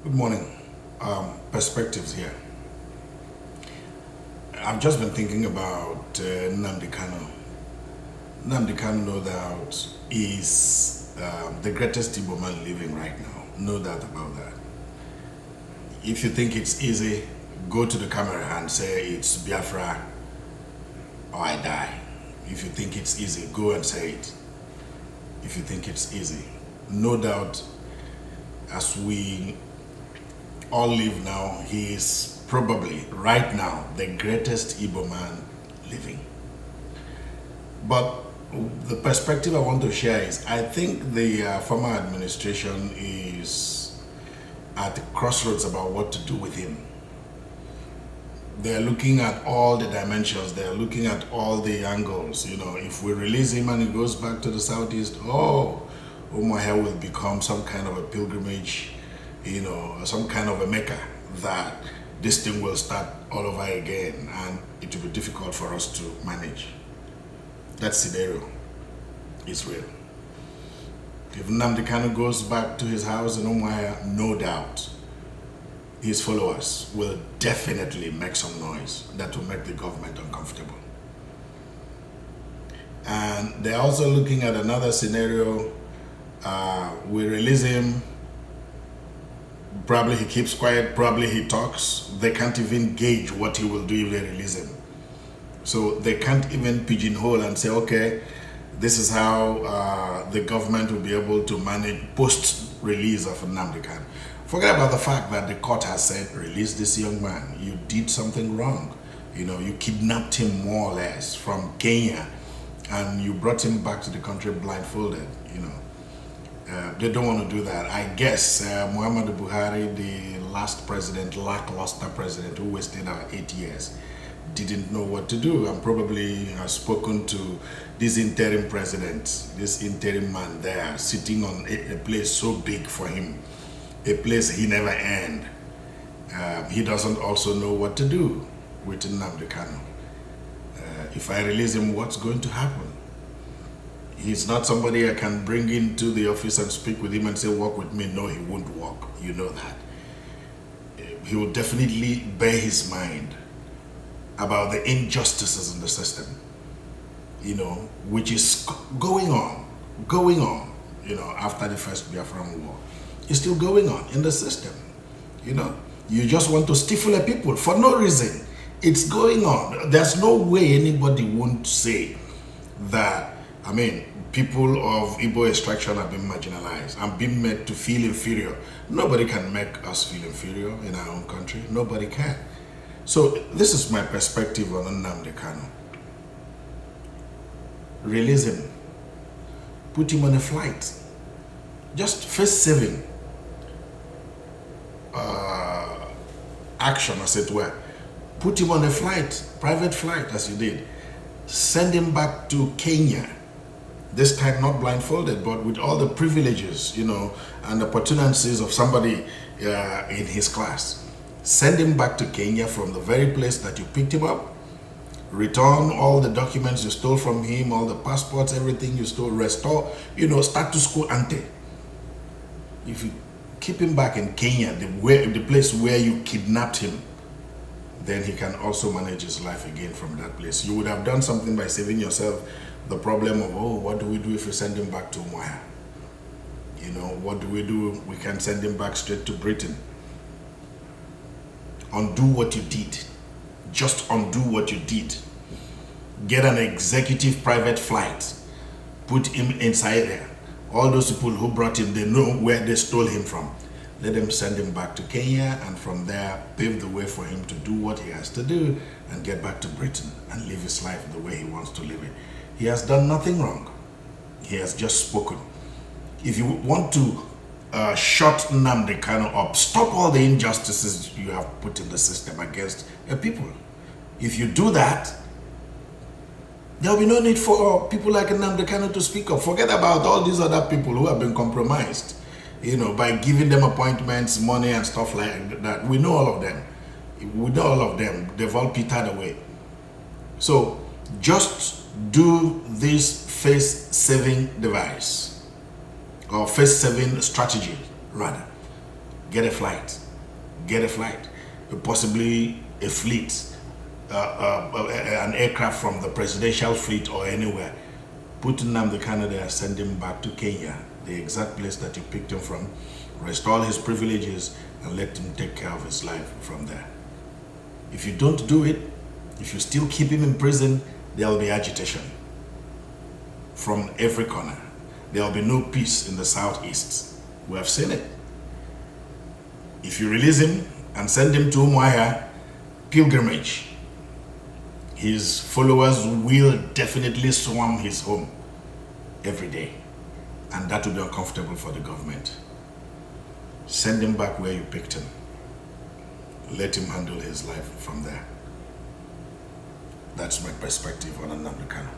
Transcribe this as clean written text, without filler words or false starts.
Good morning. Perspectives here. I've just been thinking about NNAMDI KANU. NNAMDI KANU, no doubt, is the greatest Igbo man living right now. No doubt about that. If you think it's easy, go to the camera and say it's Biafra or I die. If you think it's easy, go and say it. If you think it's easy. No doubt, as we all live now, he is probably, right now, the greatest Igbo man living. But the perspective I want to share is, I think the former administration is at the crossroads about what to do with him. They're looking at all the dimensions, they're looking at all the angles. You know, if we release him and he goes back to the southeast, Umuahia will become some kind of a pilgrimage, you know, some kind of a Mecca, that this thing will start all over again and it will be difficult for us to manage. That scenario is real. If NNAMDI KANU goes back to his house in Umuahia, no doubt his followers will definitely make some noise that will make the government uncomfortable. And they're also looking at another scenario. We release him, probably he keeps quiet, probably he talks. They can't even gauge what he will do if they release him. So they can't even pigeonhole and say, okay, this is how the government will be able to manage post-release of NNAMDI KANU. Forget about the fact that the court has said, release this young man. You did something wrong. You know, you kidnapped him more or less from Kenya and you brought him back to the country blindfolded, you know. They don't want to do that. I guess Muhammadu Buhari, the last president, lackluster president who wasted our 8 years, didn't know what to do and probably has spoken to this interim president, this interim man there, sitting on a place so big for him, a place he never earned. He doesn't also know what to do with NNAMDI KANU. If I release him, what's going to happen? He's not somebody I can bring into the office and speak with him and say, walk with me. No, he won't walk. You know that. He will definitely bear his mind about the injustices in the system, you know, which is going on, you know, after the first Biafran war. It's still going on in the system, you know. You just want to stifle a people for no reason. It's going on. There's no way anybody won't say that, I mean, people of Igbo extraction have been marginalized and been made to feel inferior. Nobody can make us feel inferior in our own country. Nobody can. So this is my perspective on NNAMDI KANU. Release him. Put him on a flight. Just face-saving action, as it were. Put him on a flight, private flight, as you did. Send him back to Kenya. This time not blindfolded, but with all the privileges, you know, and opportunities of somebody in his class. Send him back to Kenya from the very place that you picked him up. Return all the documents you stole from him, all the passports, everything you stole, restore, you know, status quo ante. If you keep him back in Kenya, the place where you kidnapped him, then he can also manage his life again from that place. You would have done something by saving yourself the problem of, oh, what do we do if we send him back to Umuahia? You know, what do? We can send him back straight to Britain. Undo what you did. Just undo what you did. Get an executive private flight. Put him inside there. All those people who brought him, they know where they stole him from. Let them send him back to Kenya and from there pave the way for him to do what he has to do and get back to Britain and live his life the way he wants to live it. He has done nothing wrong. He has just spoken. If you want to shut NNAMDI KANU up, stop all the injustices you have put in the system against a people. If you do that, there will be no need for people like NNAMDI KANU to speak up. Forget about all these other people who have been compromised, you know, by giving them appointments, money and stuff like that. We know all of them. We know all of them. They've all petered away. So just do this face-saving device, or face-saving strategy, rather. get a flight, possibly a fleet, an aircraft from the presidential fleet or anywhere. Put NNAMDI KANU there, send him back to Kenya, the exact place that you picked him from, restore his privileges, and let him take care of his life from there. If you don't do it, if you still keep him in prison, there will be agitation from every corner. There will be no peace in the southeast. We have seen it. If you release him and send him to Umuahia pilgrimage, his followers will definitely swarm his home every day, and that will be uncomfortable for the government. Send him back where you picked him. Let him handle his life from there. That's my perspective on NNAMDI KANU.